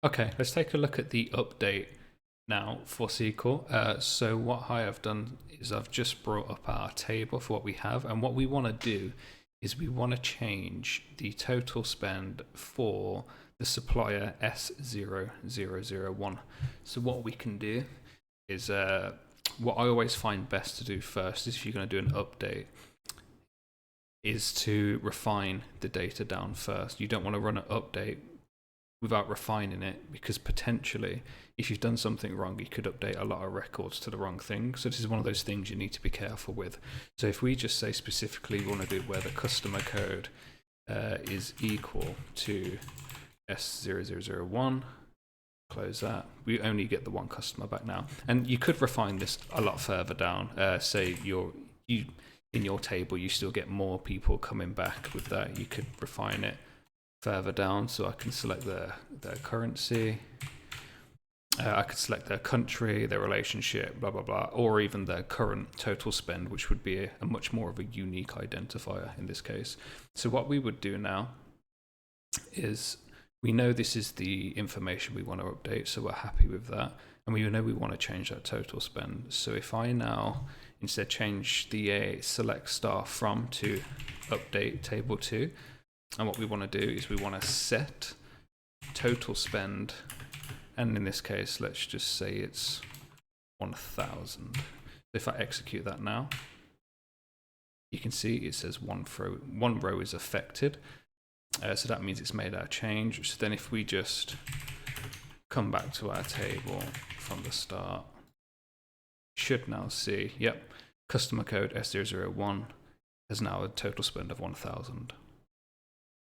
Okay, let's take a look at the update now for SQL. So what I have done is I've just brought up our table for what we have, and what we want to do is we want to change the total spend for the supplier S0001. So what we can do is what I always find best to do first is if you're going to do an update is to refine the data down first. You don't want to run an update without refining it, because potentially if you've done something wrong, you could update a lot of records to the wrong thing. So this is one of those things you need to be careful with. So if we just say specifically we want to do where the customer code is equal to S0001, close that, we only get the one customer back now. And you could refine this a lot further down. Say in your table you still get more people coming back with that. You could refine it further down, so I can select their currency, I could select their country, their relationship, blah blah blah, or even their current total spend, which would be a much more of a unique identifier in this case. So what we would do now is we know this is the information we want to update, so we're happy with that, and we know we want to change that total spend. So if I now instead change the select star from to update table 2, and what we want to do is we want to set total spend, and in this case let's just say it's 1000. If I execute that now, you can see it says one row is affected, so that means it's made our change. So then if we just come back to our table from the start, you should now see, yep, customer code S001 has now a total spend of 1000.